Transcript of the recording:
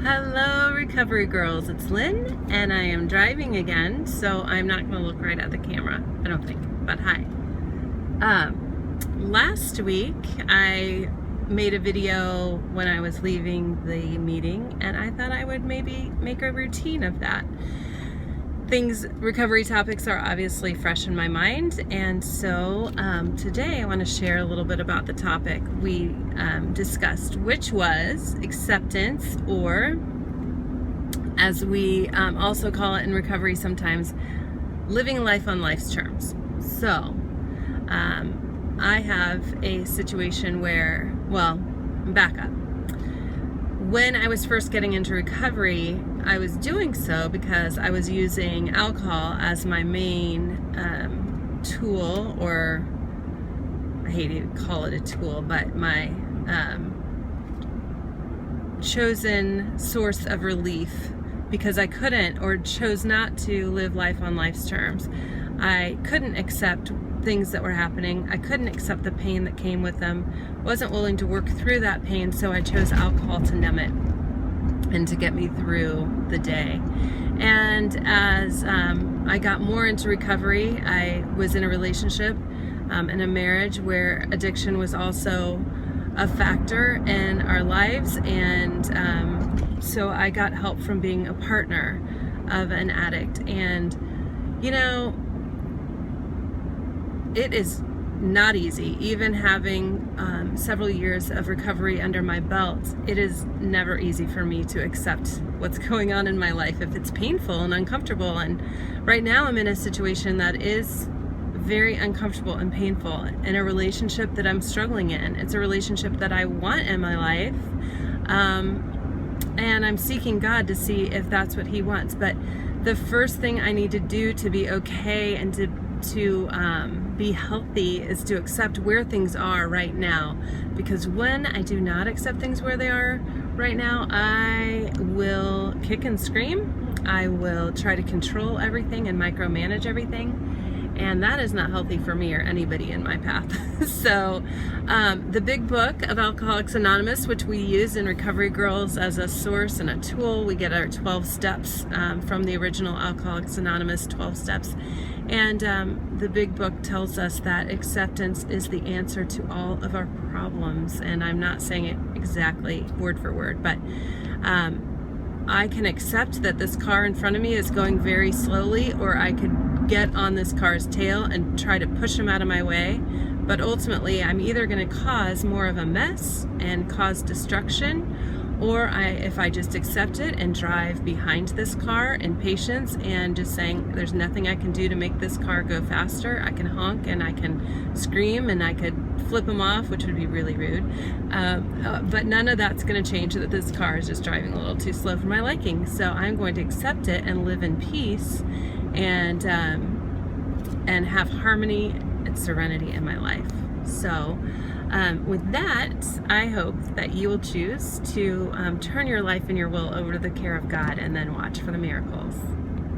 Hello, Recovery Girls. It's Lynn, and I am driving again, so I'm not going to look right at the camera, I don't think, but hi. Last week, I made a video when I was leaving the meeting, and I thought I would maybe make a routine of that. Recovery topics are obviously fresh in my mind, and so today I want to share a little bit about the topic we discussed, which was acceptance, or as we also call it in recovery sometimes, living life on life's terms. So I have a situation where, back up. When I was first getting into recovery, I was doing so because I was using alcohol as my main tool, or I hate to call it a tool, but my chosen source of relief, because I couldn't, or chose not to, live life on life's terms. I couldn't accept things that were happening. I couldn't accept the pain that came with them. Wasn't willing to work through that pain, so I chose alcohol to numb it and to get me through the day. And as I got more into recovery, I was in a relationship, in a marriage where addiction was also a factor in our lives, and so I got help from being a partner of an addict. And you know, it is not easy, even having several years of recovery under my belt. It is never easy for me to accept what's going on in my life if it's painful and uncomfortable. And right now I'm in a situation that is very uncomfortable and painful, in a relationship that I'm struggling in. It's a relationship that I want in my life, and I'm seeking God to see if that's what He wants. But the first thing I need to do to be okay and to be healthy is to accept where things are right now. Because when I do not accept things where they are right now, I will kick and scream. I will try to control everything and micromanage everything. And that is not healthy for me or anybody in my path. So the big book of Alcoholics Anonymous, which we use in Recovery Girls as a source and a tool, we get our 12 steps from the original Alcoholics Anonymous 12 steps. And the big book tells us that acceptance is the answer to all of our problems. And I'm not saying it exactly word for word, but I can accept that this car in front of me is going very slowly, or I could get on this car's tail and try to push him out of my way. But ultimately, I'm either going to cause more of a mess and cause destruction, or if I just accept it and drive behind this car in patience and just saying, there's nothing I can do to make this car go faster. I can honk and I can scream and I could flip him off, which would be really rude. But none of that's going to change that this car is just driving a little too slow for my liking. So I'm going to accept it and live in peace and have harmony and serenity in my life. So with that, I hope that you will choose to turn your life and your will over to the care of God, and then watch for the miracles.